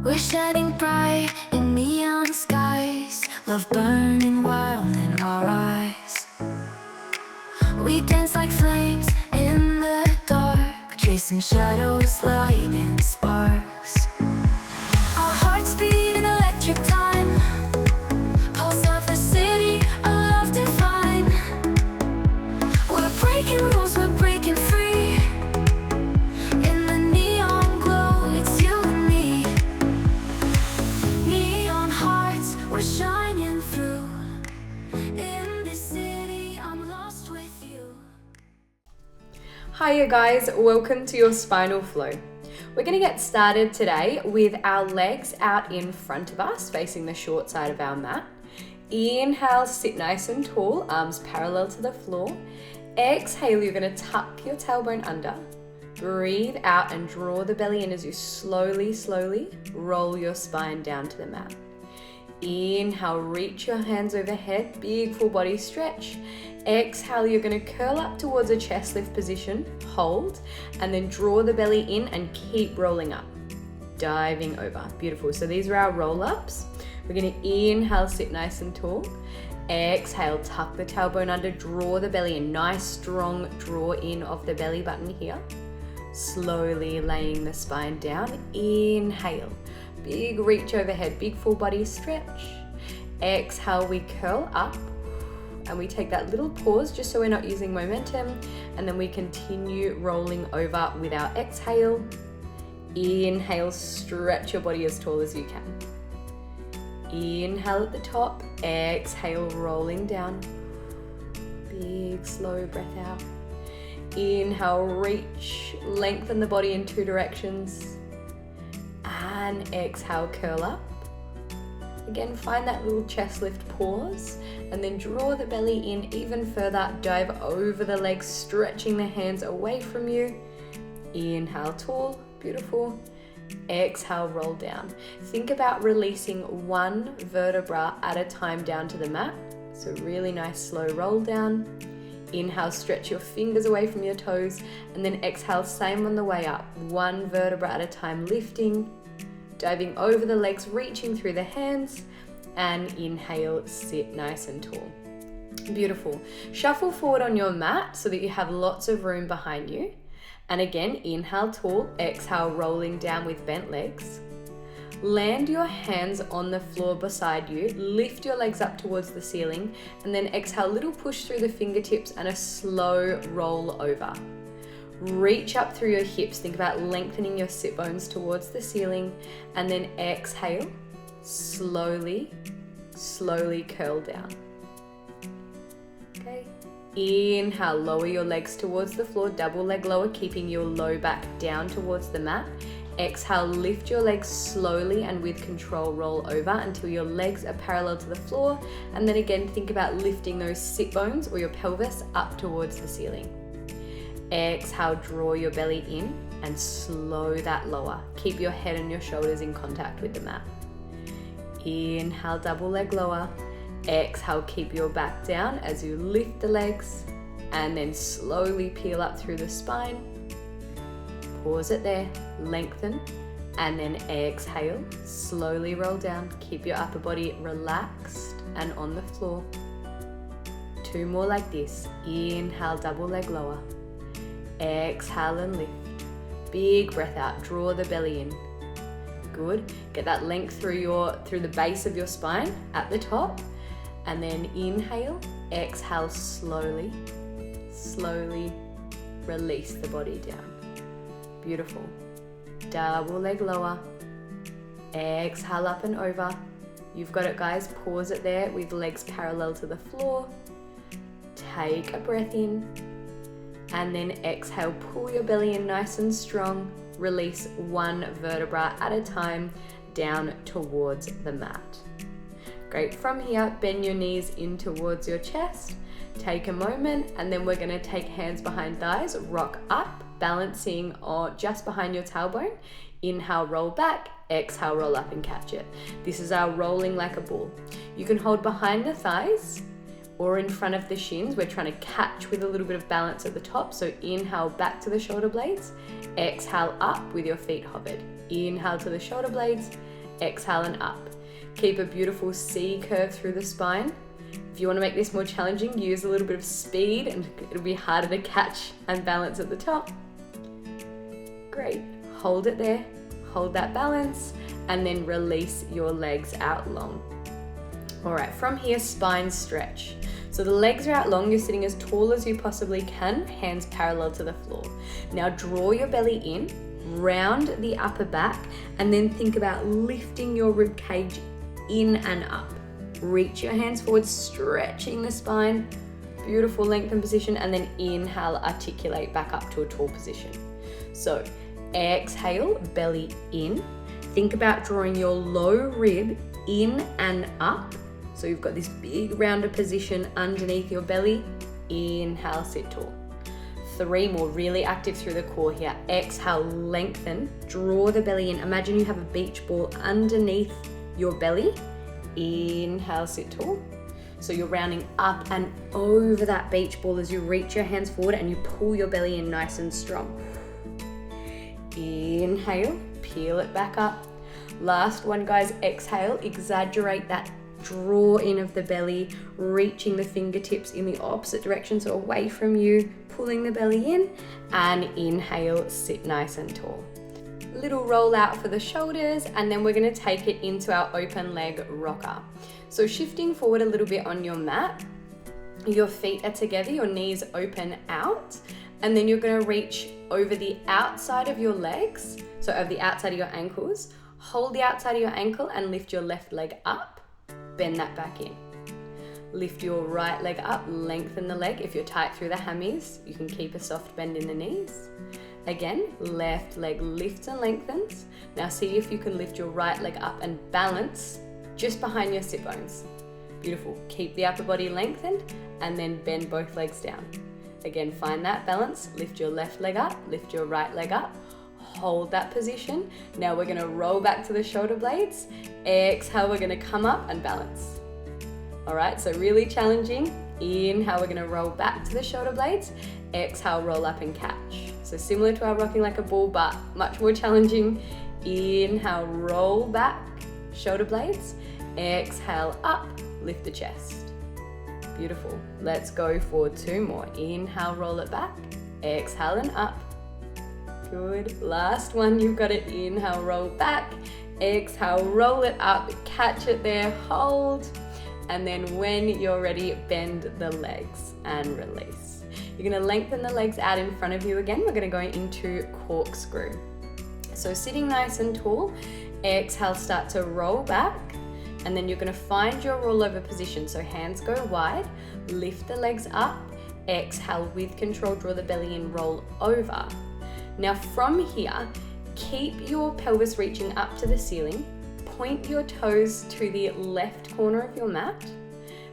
We're shining bright in neon skies, love burning wild in our eyes. We dance like flames in the dark, chasing shadows, lighting sparks. Our hearts beat in electric time, pulse of the city, a love divine. We're breaking rules, we're breaking free. In the neon glow, it's you and me. Neon hearts, we're shining through. In this city, I'm lost with you. Hiya guys, welcome to your spinal flow. We're going to get started today with our legs out in front of us, facing the short side of our mat. Inhale, sit nice and tall, arms parallel to the floor. Exhale, you're going to tuck your tailbone under. Breathe out and draw the belly in as you slowly roll your spine down to the mat. Inhale, reach your hands overhead, big full body stretch. Exhale, you're going to curl up towards a chest lift position, hold, and then draw the belly in and keep rolling up, diving over. Beautiful. So these are our roll-ups. We're going to inhale, sit nice and tall. Exhale, tuck the tailbone under, draw the belly in. Nice, strong draw in of the belly button here. Slowly laying the spine down. Inhale, big reach overhead, big full body stretch. Exhale, we curl up. And we take that little pause just so we're not using momentum, and then we continue rolling over with our exhale. Inhale, stretch your body as tall as you can. Inhale at the top, exhale, rolling down. Big, slow breath out. Inhale, reach, lengthen the body in two directions. And exhale, curl up. Again, find that little chest lift pause and then draw the belly in even further. Dive over the legs, stretching the hands away from you. Inhale, tall, beautiful. Exhale, roll down. Think about releasing one vertebra at a time down to the mat. So really nice, slow roll down. Inhale, stretch your fingers away from your toes, and then exhale, same on the way up. One vertebra at a time, lifting. Diving over the legs, reaching through the hands, and inhale, sit nice and tall. Beautiful. Shuffle forward on your mat so that you have lots of room behind you. And again, inhale, tall, exhale, rolling down with bent legs. Land your hands on the floor beside you, lift your legs up towards the ceiling, and then exhale, little push through the fingertips and a slow roll over. Reach up through your hips, think about lengthening your sit bones towards the ceiling, and then exhale, slowly curl down. Okay, inhale, lower your legs towards the floor, double leg lower, keeping your low back down towards the mat. Exhale, lift your legs slowly and with control roll over until your legs are parallel to the floor, and then again think about lifting those sit bones or your pelvis up towards the ceiling. Exhale, draw your belly in and slow that lower. Keep your head and your shoulders in contact with the mat. Inhale, double leg lower. Exhale, keep your back down as you lift the legs and then slowly peel up through the spine. Pause it there, lengthen, and then exhale, slowly roll down. Keep your upper body relaxed and on the floor. Two more like this. Inhale, double leg lower. Exhale and lift. Big breath out, draw the belly in. Good. Get that length through the base of your spine at the top. And then inhale, exhale slowly release the body down. Beautiful. Double leg lower. Exhale up and over. You've got it, guys. Pause it there with legs parallel to the floor. Take a breath in. And then exhale, pull your belly in nice and strong. Release one vertebra at a time down towards the mat. Great. From here, bend your knees in towards your chest. Take a moment, and then we're going to take hands behind thighs, rock up, balancing just behind your tailbone. Inhale, roll back. Exhale, roll up and catch it. This is our rolling like a bull. You can hold behind the thighs or in front of the shins. We're trying to catch with a little bit of balance at the top. So inhale back to the shoulder blades, exhale up with your feet hovered. Inhale to the shoulder blades, exhale and up. Keep a beautiful C curve through the spine. If you want to make this more challenging, use a little bit of speed and it'll be harder to catch and balance at the top. Great, hold it there, hold that balance, and then release your legs out long. All right, from here, spine stretch. So the legs are out long, you're sitting as tall as you possibly can, hands parallel to the floor. Now draw your belly in, round the upper back, and then think about lifting your rib cage in and up. Reach your hands forward, stretching the spine, beautiful lengthen position, and then inhale, articulate back up to a tall position. So exhale, belly in. Think about drawing your low rib in and up. So you've got this big rounded position underneath your belly. Inhale, sit tall. 3 more, really active through the core here. Exhale, lengthen, draw the belly in. Imagine you have a beach ball underneath your belly. Inhale, sit tall. So you're rounding up and over that beach ball as you reach your hands forward and you pull your belly in nice and strong. Inhale, peel it back up. Last one, guys, exhale, exaggerate that draw in of the belly, reaching the fingertips in the opposite direction, so away from you, pulling the belly in, and inhale, sit nice and tall. Little roll out for the shoulders, and then we're going to take it into our open leg rocker. So shifting forward a little bit on your mat, your feet are together, your knees open out, and then you're going to reach over the outside of your legs, so over the outside of your ankles. Hold the outside of your ankle and lift your left leg up. Bend that back in. Lift your right leg up, lengthen the leg. If you're tight through the hammies, you can keep a soft bend in the knees. Again, left leg lifts and lengthens. Now see if you can lift your right leg up and balance just behind your sit bones. Beautiful. Keep the upper body lengthened and then bend both legs down. Again, find that balance. Lift your left leg up, lift your right leg up. Hold that position. Now we're going to roll back to the shoulder blades. Exhale, we're going to come up and balance. All right, so really challenging. Inhale, we're going to roll back to the shoulder blades. Exhale, roll up and catch. So similar to our rocking like a ball, but much more challenging. Inhale, roll back, shoulder blades. Exhale, up, lift the chest. Beautiful. Let's go for 2 more. Inhale, roll it back. Exhale and up. Good. Last one, you've got it. Inhale, roll back. Exhale, roll it up. Catch it there, hold. And then when you're ready, bend the legs and release. You're going to lengthen the legs out in front of you again. We're going to go into corkscrew. So sitting nice and tall, exhale, start to roll back. And then you're going to find your rollover position. So hands go wide, lift the legs up. Exhale, with control, draw the belly in, roll over. Now from here, keep your pelvis reaching up to the ceiling, point your toes to the left corner of your mat,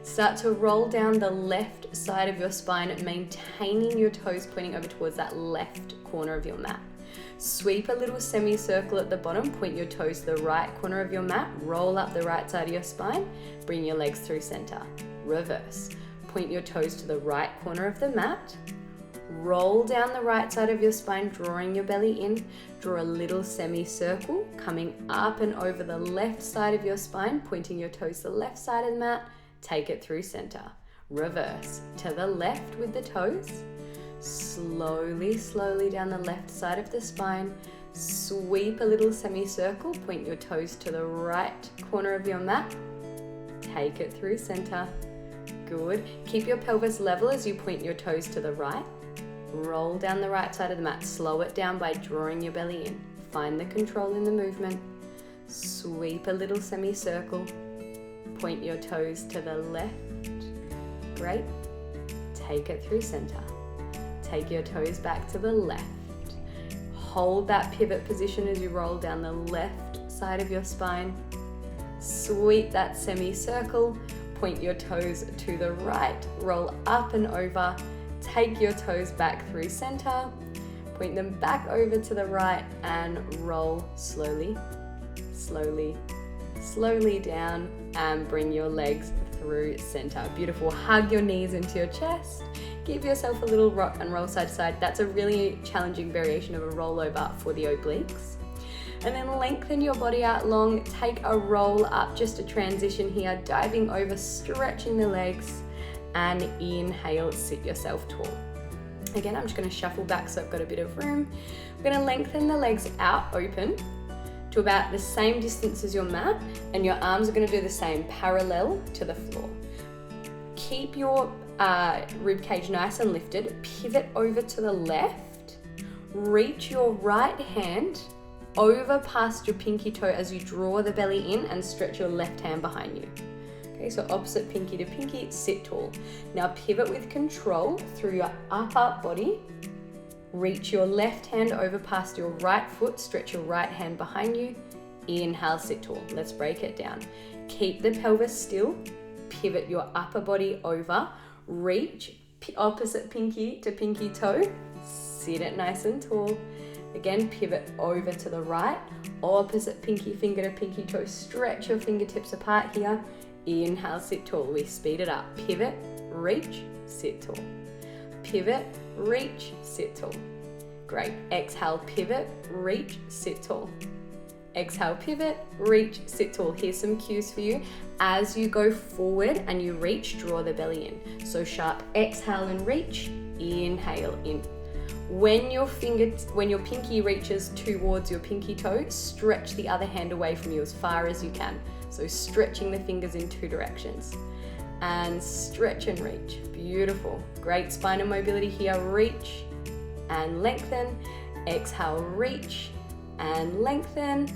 start to roll down the left side of your spine, maintaining your toes pointing over towards that left corner of your mat. Sweep a little semicircle at the bottom, point your toes to the right corner of your mat, roll up the right side of your spine, bring your legs through center. Reverse, point your toes to the right corner of the mat, roll down the right side of your spine, drawing your belly in. Draw a little semicircle, coming up and over the left side of your spine, pointing your toes to the left side of the mat. Take it through center. Reverse to the left with the toes. Slowly, slowly down the left side of the spine. Sweep a little semicircle, point your toes to the right corner of your mat. Take it through center. Good. Keep your pelvis level as you point your toes to the right. Roll down the right side of the mat. Slow it down by drawing your belly in. Find the control in the movement. Sweep a little semicircle. Point your toes to the left. Great. Take it through center. Take your toes back to the left. Hold that pivot position as you roll down the left side of your spine. Sweep that semicircle. Point your toes to the right. Roll up and over. Take your toes back through center, point them back over to the right and roll slowly, slowly, slowly down and bring your legs through center. Beautiful. Hug your knees into your chest. Give yourself a little rock and roll side to side. That's a really challenging variation of a rollover for the obliques. And then lengthen your body out long, take a roll up, just a transition here, diving over, stretching the legs, and inhale, sit yourself tall. Again, I'm just gonna shuffle back so I've got a bit of room. We're gonna lengthen the legs out open to about the same distance as your mat, and your arms are gonna do the same, parallel to the floor. Keep your rib cage nice and lifted, pivot over to the left, reach your right hand over past your pinky toe as you draw the belly in and stretch your left hand behind you. Okay, so opposite pinky to pinky, sit tall. Now pivot with control through your upper body, reach your left hand over past your right foot, stretch your right hand behind you, inhale, sit tall. Let's break it down. Keep the pelvis still, pivot your upper body over, reach opposite pinky to pinky toe, sit it nice and tall. Again, pivot over to the right, opposite pinky finger to pinky toe, stretch your fingertips apart here, inhale, sit tall. We speed it up, pivot, reach, sit tall. Pivot, reach, sit tall. Great, exhale, pivot, reach, sit tall. Exhale, pivot, reach, sit tall. Here's some cues for you. As you go forward and you reach, draw the belly in. So sharp exhale and reach, inhale in. When your pinky reaches towards your pinky toe, stretch the other hand away from you as far as you can. So stretching the fingers in two directions. And stretch and reach. Beautiful. Great spinal mobility here. Reach and lengthen. Exhale, reach and lengthen.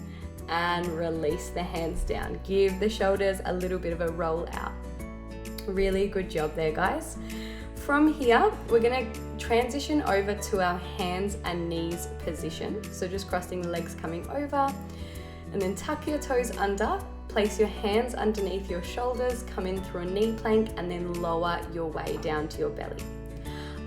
And release the hands down. Give the shoulders a little bit of a roll out. Really good job there, guys. From here, we're gonna transition over to our hands and knees position. So just crossing the legs coming over, and then tuck your toes under, place your hands underneath your shoulders, come in through a knee plank, and then lower your way down to your belly.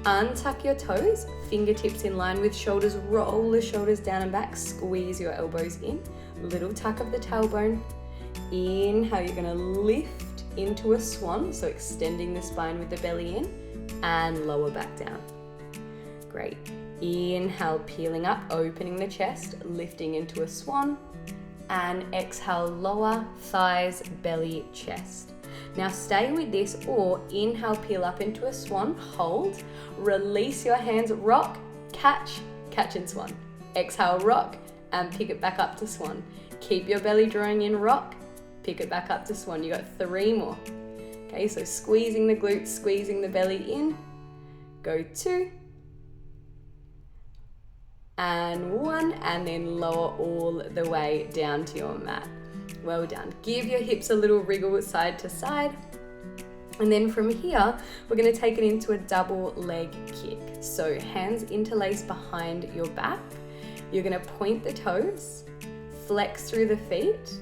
Untuck your toes, fingertips in line with shoulders, roll the shoulders down and back, squeeze your elbows in, little tuck of the tailbone. Inhale, you're gonna lift into a swan, so extending the spine with the belly in, and lower back down. Great. Inhale, peeling up, opening the chest, lifting into a swan, and exhale, lower, thighs, belly, chest. Now stay with this, or inhale, peel up into a swan, hold, release your hands, rock, catch and swan. Exhale, rock, and pick it back up to swan. Keep your belly drawing in, rock, pick it back up to swan. You got 3 more. Okay, so squeezing the glutes, squeezing the belly in. Go 2. And 1, and then lower all the way down to your mat. Well done. Give your hips a little wriggle side to side. And then from here, we're gonna take it into a double leg kick. So hands interlace behind your back. You're gonna point the toes, flex through the feet,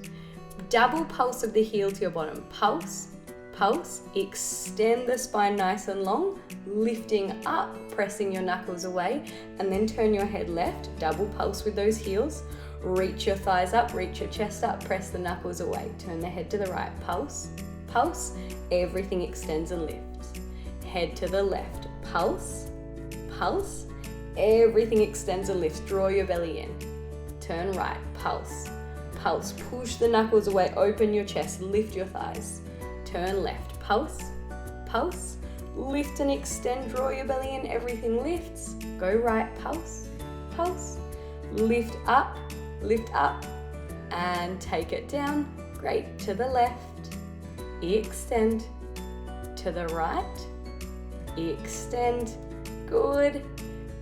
double pulse of the heel to your bottom. Pulse, pulse, extend the spine nice and long, lifting up, pressing your knuckles away, and then turn your head left, double pulse with those heels, reach your thighs up, reach your chest up, press the knuckles away, turn the head to the right, pulse, pulse, everything extends and lifts. Head to the left, pulse, pulse, everything extends and lifts, draw your belly in. Turn right, pulse, pulse, push the knuckles away, open your chest, lift your thighs. Turn left, pulse, pulse, lift and extend, draw your belly in, everything lifts. Go right, pulse, pulse, lift up, and take it down. Great, to the left, extend, to the right, extend, good,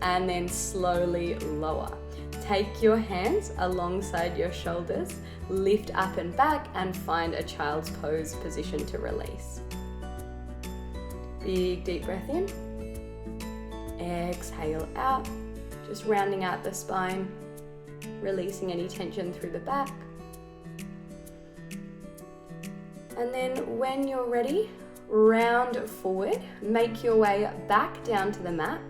and then slowly lower. Take your hands alongside your shoulders, lift up and back, and find a child's pose position to release. Big deep breath in, exhale out, just rounding out the spine, releasing any tension through the back. And then when you're ready, round forward, make your way back down to the mat,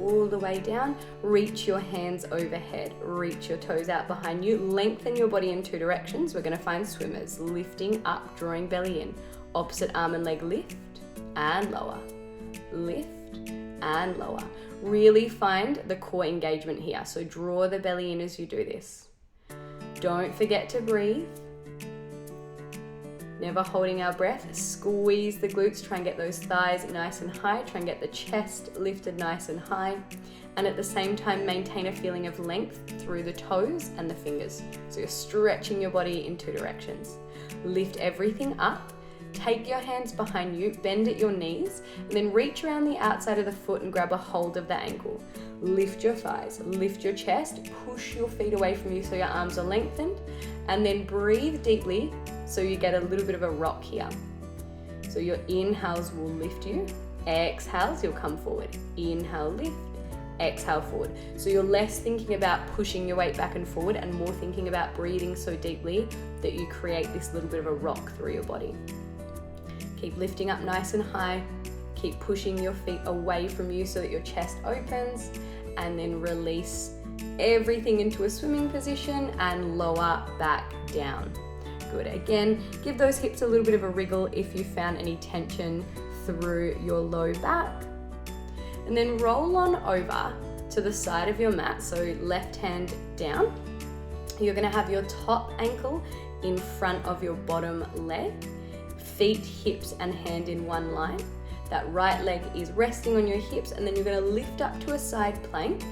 all the way down, reach your hands overhead, reach your toes out behind you, lengthen your body in 2 directions. We're gonna find swimmers, lifting up, drawing belly in, opposite arm and leg lift and lower, lift and lower. Really find the core engagement here. So draw the belly in as you do this. Don't forget to breathe. Never holding our breath. Squeeze the glutes, try and get those thighs nice and high. Try and get the chest lifted nice and high. And at the same time, maintain a feeling of length through the toes and the fingers. So you're stretching your body in two directions. Lift everything up. Take your hands behind you, bend at your knees, and then reach around the outside of the foot and grab a hold of the ankle. Lift your thighs, lift your chest, push your feet away from you so your arms are lengthened, and then breathe deeply so you get a little bit of a rock here. So your inhales will lift you, exhales, you'll come forward. Inhale, lift, exhale, forward. So you're less thinking about pushing your weight back and forward and more thinking about breathing so deeply that you create this little bit of a rock through your body. Keep lifting up nice and high. Keep pushing your feet away from you so that your chest opens, and then release everything into a swimming position and lower back down. Good. Again, give those hips a little bit of a wriggle if you found any tension through your low back. And then roll on over to the side of your mat. So left hand down. You're going to have your top ankle in front of your bottom leg. Feet, hips, and hand in one line. That right leg is resting on your hips, and then you're going to lift up to a side plank.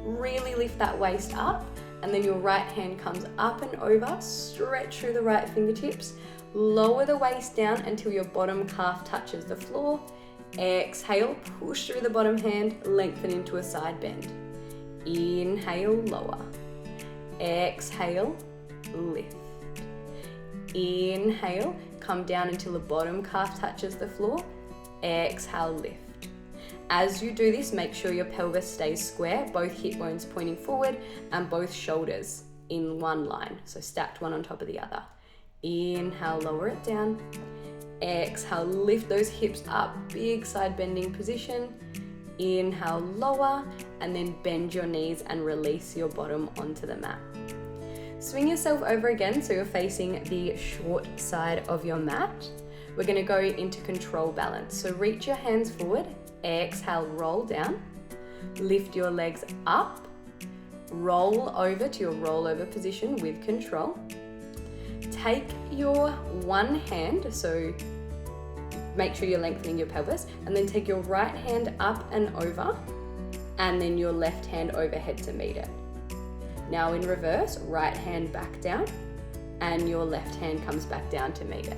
Really lift that waist up, and then your right hand comes up and over. Stretch through the right fingertips. Lower the waist down until your bottom calf touches the floor. Exhale, push through the bottom hand, lengthen into a side bend. Inhale, lower. Exhale, lift. Inhale, come down until the bottom calf touches the floor. Exhale, lift. As you do this, make sure your pelvis stays square, both hip bones pointing forward and both shoulders in one line. So stacked one on top of the other. Inhale, lower it down. Exhale, lift those hips up, big side bending position. Inhale, lower, and then bend your knees and release your bottom onto the mat. Swing yourself over again so you're facing the short side of your mat. We're going to go into control balance. So reach your hands forward, exhale, roll down, lift your legs up, roll over to your rollover position with control. Take your one hand, so make sure you're lengthening your pelvis, and then take your right hand up and over, and then your left hand overhead to meet it. Now in reverse, right hand back down, and your left hand comes back down to meet it.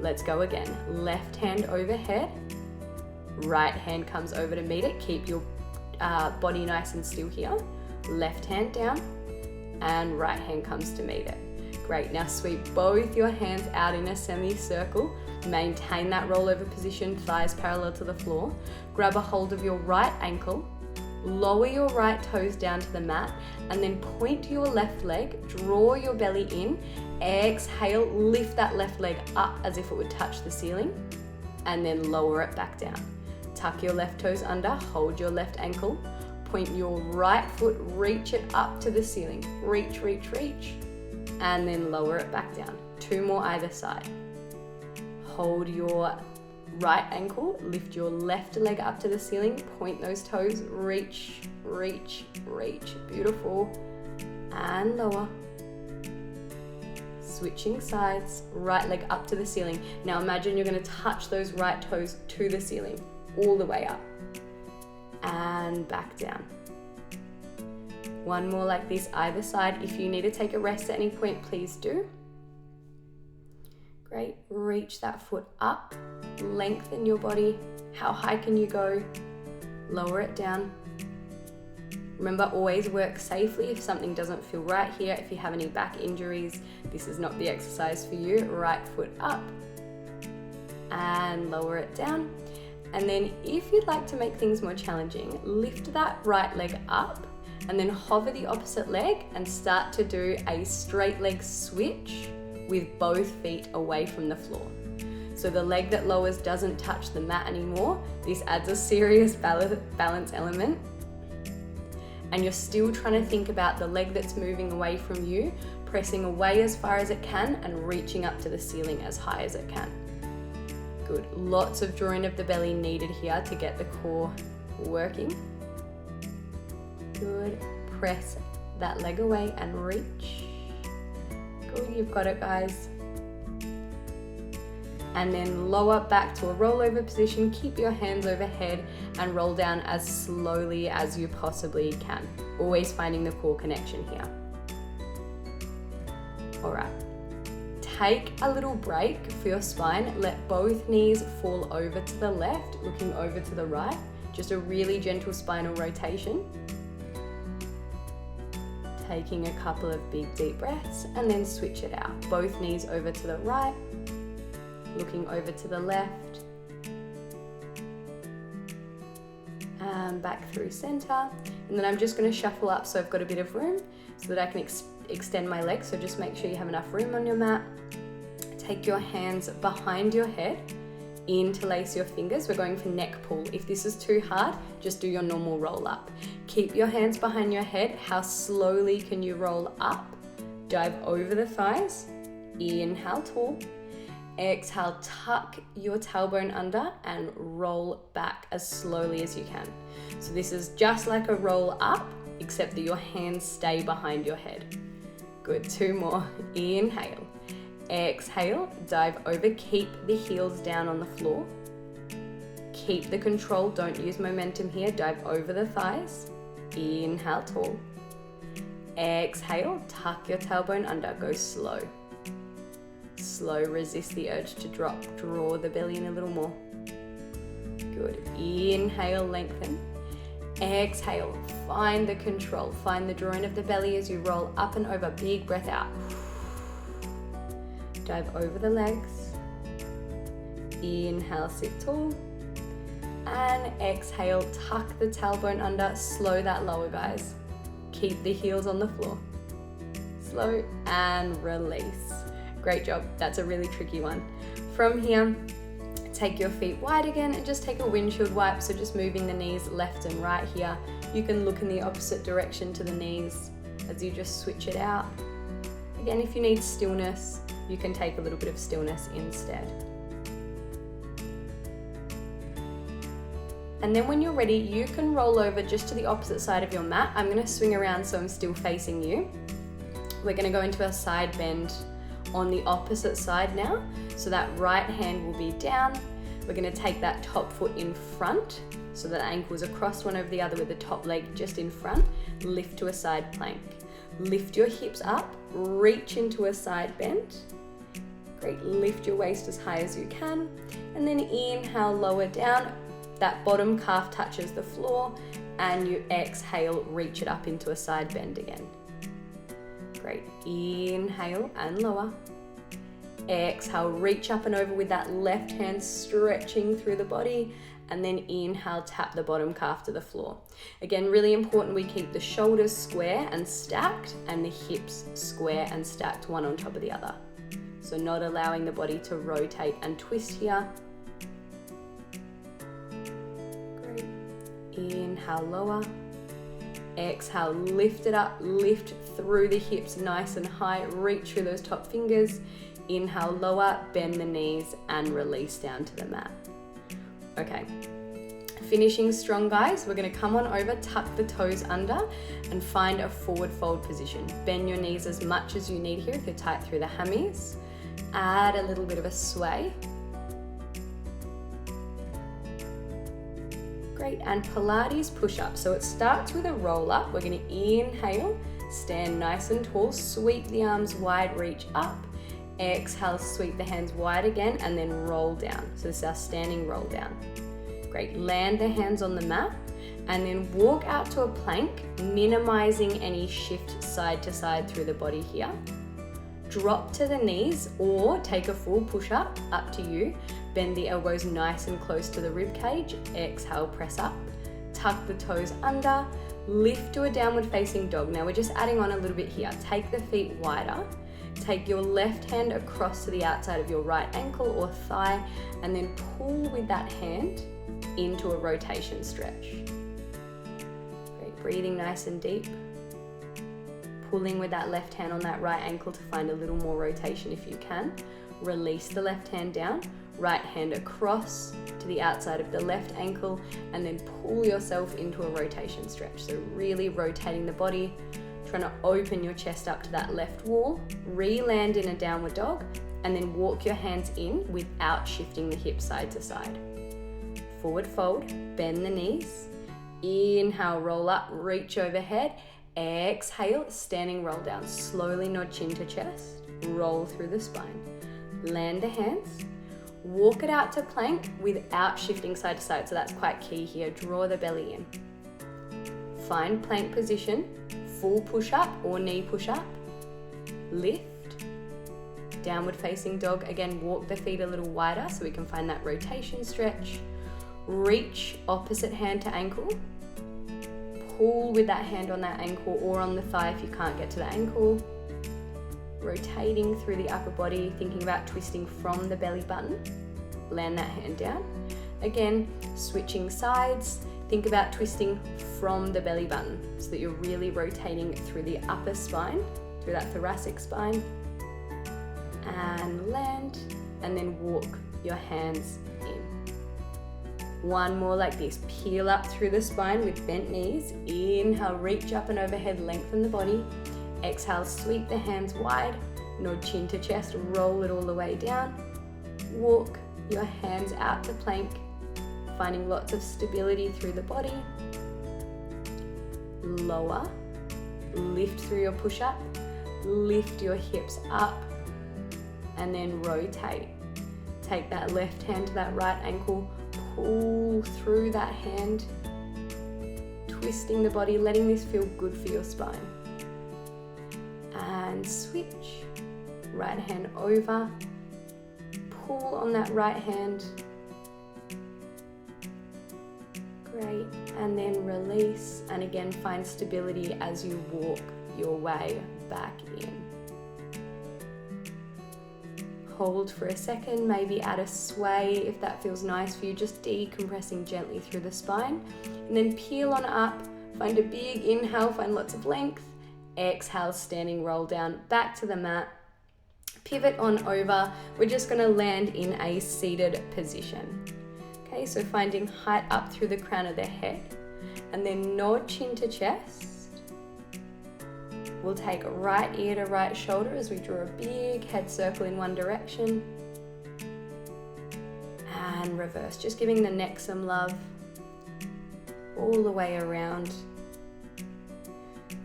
Let's go again. Left hand overhead, right hand comes over to meet it. Keep your body nice and still here. Left hand down, and right hand comes to meet it. Great, now sweep both your hands out in a semicircle. Maintain that rollover position, thighs parallel to the floor. Grab a hold of your right ankle, lower your right toes down to the mat, and then point your left leg, draw your belly in, exhale, lift that left leg up as if it would touch the ceiling, and then lower it back down. Tuck your left toes under, hold your left ankle, point your right foot, reach it up to the ceiling. Reach, reach, reach, and then lower it back down. Two more either side. Hold your right ankle, lift your left leg up to the ceiling, point those toes, reach, reach, reach. Beautiful. And lower. Switching sides, right leg up to the ceiling. Now imagine you're going to touch those right toes to the ceiling, all the way up. And back down. One more like this either side. If you need to take a rest at any point, please do. Great, reach that foot up, lengthen your body. How high can you go? Lower it down. Remember, always work safely. If something doesn't feel right here, if you have any back injuries, this is not the exercise for you. Right foot up and lower it down. And then if you'd like to make things more challenging, lift that right leg up and then hover the opposite leg and start to do a straight leg switch with both feet away from the floor. So the leg that lowers doesn't touch the mat anymore. This adds a serious balance element. And you're still trying to think about the leg that's moving away from you, pressing away as far as it can and reaching up to the ceiling as high as it can. Good. Lots of drawing of the belly needed here to get the core working. Good. Press that leg away and reach. Good, you've got it, guys. And then lower back to a rollover position. Keep your hands overhead and roll down as slowly as you possibly can. Always finding the core connection here. All right. Take a little break for your spine. Let both knees fall over to the left, looking over to the right. Just a really gentle spinal rotation. Taking a couple of big deep breaths and then switch it out. Both knees over to the right, looking over to the left. And back through center. And then I'm just going to shuffle up so I've got a bit of room so that I can extend my legs. So just make sure you have enough room on your mat. Take your hands behind your head, interlace your fingers. We're going for neck pull. If this is too hard, just do your normal roll up. Keep your hands behind your head. How slowly can you roll up? Dive over the thighs. Inhale, tall. Exhale, tuck your tailbone under and roll back as slowly as you can. So this is just like a roll up, except that your hands stay behind your head. Good, 2 more. Inhale. Exhale, dive over, keep the heels down on the floor. Keep the control, don't use momentum here, dive over the thighs. Inhale, tall. Exhale, tuck your tailbone under, go slow. Slow, resist the urge to drop, draw the belly in a little more. Good, inhale, lengthen. Exhale, find the control, find the drawing of the belly as you roll up and over, big breath out. Dive over the legs. Inhale, sit tall. And exhale, tuck the tailbone under, slow that lower, guys. Keep the heels on the floor. Slow and release. Great job, that's a really tricky one. From here, take your feet wide again and just take a windshield wipe, so just moving the knees left and right here. You can look in the opposite direction to the knees as you just switch it out. Again, if you need stillness, you can take a little bit of stillness instead. And then when you're ready, you can roll over just to the opposite side of your mat. I'm going to swing around so I'm still facing you. We're going to go into a side bend on the opposite side now. So that right hand will be down. We're going to take that top foot in front so that the ankles are crossed one over the other with the top leg just in front. Lift to a side plank. Lift your hips up, reach into a side bend. Great, lift your waist as high as you can. And then inhale, lower down. That bottom calf touches the floor and you exhale, reach it up into a side bend again. Great, inhale and lower. Exhale, reach up and over with that left hand stretching through the body, and then inhale, tap the bottom calf to the floor. Again, really important we keep the shoulders square and stacked and the hips square and stacked, one on top of the other. So not allowing the body to rotate and twist here. Great. Inhale, lower. Exhale, lift it up, lift through the hips nice and high, reach through those top fingers. Inhale, lower, bend the knees and release down to the mat. Okay, finishing strong, guys. We're gonna come on over, tuck the toes under and find a forward fold position. Bend your knees as much as you need here if you're tight through the hammies. Add a little bit of a sway. Great, and Pilates push-up. So it starts with a roll up. We're gonna inhale, stand nice and tall, sweep the arms wide, reach up. Exhale, sweep the hands wide again and then roll down. So this is our standing roll down. Great, land the hands on the mat and then walk out to a plank, minimizing any shift side to side through the body here. Drop to the knees or take a full push up to you. Bend the elbows nice and close to the rib cage. Exhale, press up. Tuck the toes under. Lift to a downward facing dog. Now we're just adding on a little bit here. Take the feet wider. Take your left hand across to the outside of your right ankle or thigh and then pull with that hand into a rotation stretch. Great, breathing nice and deep. pulling with that left hand on that right ankle to find a little more rotation if you can. Release the left hand down, right hand across to the outside of the left ankle, and then pull yourself into a rotation stretch. So really rotating the body, trying to open your chest up to that left wall, re-land in a downward dog, and then walk your hands in without shifting the hips side to side. Forward fold, bend the knees, inhale, roll up, reach overhead, exhale, standing roll down, slowly nod chin to chest, roll through the spine. Land the hands, walk it out to plank without shifting side to side, so that's quite key here, draw the belly in. Find plank position, full push up or knee push up, lift, downward facing dog, again walk the feet a little wider so we can find that rotation stretch, reach opposite hand to ankle, pull with that hand on that ankle or on the thigh if you can't get to the ankle, rotating through the upper body, thinking about twisting from the belly button, land that hand down, again switching sides, think about twisting from the belly button so that you're really rotating through the upper spine, through that thoracic spine, and land, and then walk your hands in. One more like this, peel up through the spine with bent knees, inhale, reach up and overhead, lengthen the body, exhale, sweep the hands wide, nod chin to chest, roll it all the way down, walk your hands out to plank, finding lots of stability through the body, lower, lift through your push-up, lift your hips up, and then rotate. Take that left hand to that right ankle, pull through that hand, twisting the body, letting this feel good for your spine. And switch, right hand over, pull on that right hand, great, and then release, and again find stability as you walk your way back in. Hold for a second, maybe add a sway if that feels nice for you, just decompressing gently through the spine, and then peel on up, find a big inhale, find lots of length, exhale, standing roll down, back to the mat, pivot on over, we're just going to land in a seated position. Okay, so finding height up through the crown of the head, and then nod chin to chest. We'll take right ear to right shoulder as we draw a big head circle in one direction. And reverse, just giving the neck some love all the way around.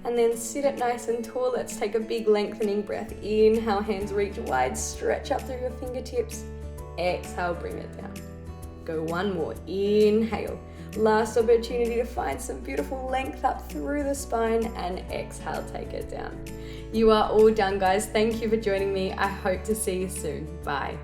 And then sit it nice and tall. Let's take a big lengthening breath. Inhale, hands reach wide, stretch up through your fingertips. Exhale, bring it down. Go one more, inhale. Last opportunity to find some beautiful length up through the spine, and exhale, take it down. You are all done, guys. Thank you for joining me. I hope to see you soon. Bye.